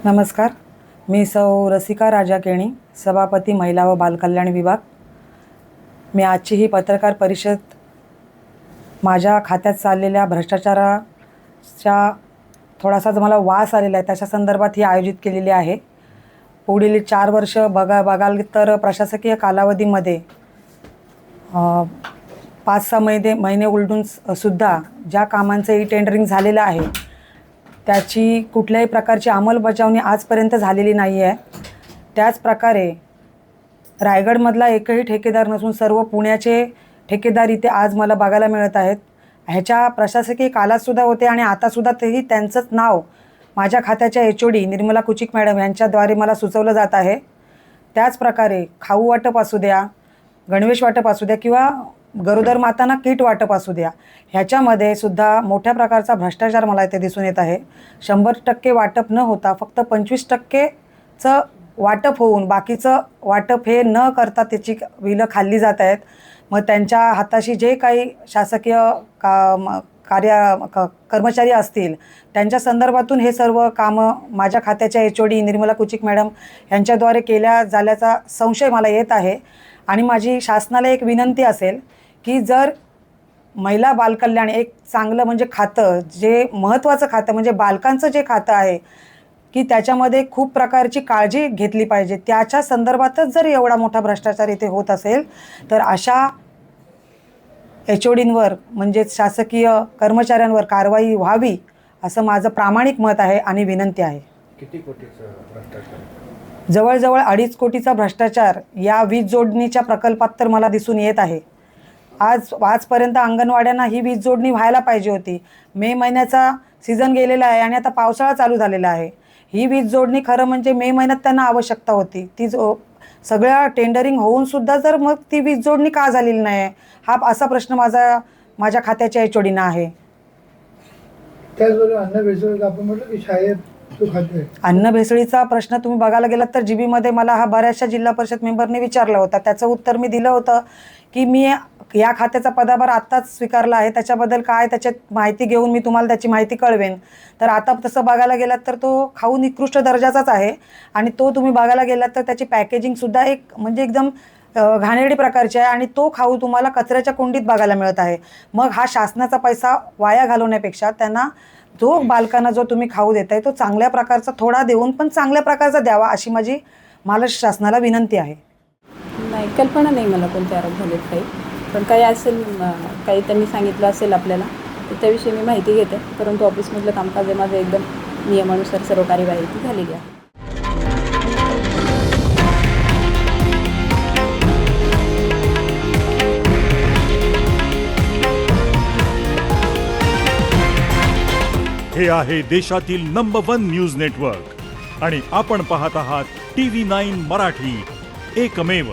नमस्कार, मी सौ रसिका राजा केणी, सभापती महिला व बालकल्याण विभाग। मी आजची ही पत्रकार परिषद माझ्या खात्यात चाललेल्या भ्रष्टाचाराच्या थोडासा जो मला वास आलेला आहे त्याच्या संदर्भात ही आयोजित केलेली आहे। पुढील 4 वर्ष बघाल तर प्रशासकीय कालावधीमध्ये 5-6 महिने उलटून सुद्धा ज्या कामांचं ई-टेंडरिंग झालेलं आहे त्याची कुठल्याही प्रकारची अंमलबजावणी आजपर्यंत झालेली नाही आहे। त्याच प्रकारे रायगडमधला एकही ठेकेदार नसून सर्व पुण्याचे ठेकेदार इथे आज मला बघायला मिळत आहेत। ह्याच्या प्रशासकीय कालातसुद्धा होते आणि आतासुद्धा तेही त्यांचंच नाव माझ्या खात्याच्या HOD निर्मला कुचिक मॅडम यांच्याद्वारे मला सुचवलं जात आहे। त्याच प्रकारे खाऊ वाटप असू द्या, गणवेश वाटप असू द्या किंवा गरोदर मातांना किट वाटप असू द्या, ह्याच्यामध्ये सुद्धा मोठ्या प्रकारचा भ्रष्टाचार मला इथे दिसून येत आहे। 100% वाटप न होता फक्त 25%चं वाटप होऊन बाकीचं वाटप हे न करता त्याची बिलं खाल्ली जात आहेत। मग त्यांच्या हाताशी जे काही शासकीय कर्मचारी असतील त्यांच्या संदर्भातून हे सर्व कामं माझ्या खात्याच्या HOD निर्मला कुचिक मॅडम यांच्याद्वारे केल्या झाल्याचा संशय मला येत आहे। आणि माझी शासनाला एक विनंती असेल की जर महिला बालकल्याण एक चांगलं म्हणजे खातं, जे महत्त्वाचं खातं म्हणजे बालकांचं जे खातं आहे की त्याच्यामध्ये खूप प्रकारची काळजी घेतली पाहिजे, त्याच्या संदर्भातच जर एवढा मोठा भ्रष्टाचार इथे होत असेल तर अशा HODंवर म्हणजे शासकीय कर्मचाऱ्यांवर कारवाई व्हावी असं माझं प्रामाणिक मत आहे आणि विनंती आहे। किती कोटीचा भ्रष्टाचार? जवळजवळ 2.5 कोटीचा भ्रष्टाचार या वीज जोडणीच्या प्रकल्पात तर मला दिसून येत आहे। आजपर्यंत अंगणवाड्यांना ही वीज जोडणी व्हायला पाहिजे होती। मे महिन्याचा सीझन गेलेला आहे आणि आता पावसाळा चालू झालेला आहे। ही वीज जोडणी खरं म्हणजे मे महिन्यात त्यांना आवश्यकता होती। ती सगळ्या टेंडरिंग होऊन सुद्धा जर मग ती वीज जोडणी का झालेली नाही हा असा प्रश्न माझ्या खात्याच्या HODना आहे। त्याचबरोबर अन्न भेसळ आपण म्हटलं की शाळेत खाते अन्न भेसळीचा प्रश्न तुम्ही बघायला गेलात तर GB मध्ये मला हा बऱ्याचशा जिल्हा परिषद मेंबरने विचारला होता। त्याचं उत्तर मी दिलं होतं की मी या खात्याचा पदाभार आत्ताच स्वीकारला आहे, त्याच्याबद्दल काय त्याच्यात माहिती घेऊन मी तुम्हाला त्याची माहिती कळवेन। तर आता तसं बघायला गेलात तर तो खाऊ निकृष्ट दर्जाचाच आहे आणि तो तुम्ही बघायला गेलात तर त्याची पॅकेजिंगसुद्धा एक म्हणजे एकदम घाणेरडी प्रकारची आहे आणि तो खाऊ तुम्हाला कचऱ्याच्या कुंडीत बघायला मिळत आहे। मग हा शासनाचा पैसा वाया घालवण्यापेक्षा त्यांना जो बालकांना जो तुम्ही खाऊ देताय तो चांगल्या प्रकारचा थोडा देऊन पण चांगल्या प्रकारचा द्यावा अशी माझी महाराष्ट्र शासनाला विनंती आहे। नाही, कल्पना नाही मला कोणते आरोप झालेत काही, पण काही असेल काही त्यांनी सांगितलं असेल आपल्याला तर त्याविषयी मी माहिती घेते। परंतु ऑफिसमधलं कामकाज आहे माझं एकदम नियमानुसार सर्व कार्यवाही ती झालेली आहे। हे आहे देशातील नंबर 1 न्यूज नेटवर्क आणि आपण पाहत आहात TV9 मराठी, एकमेव।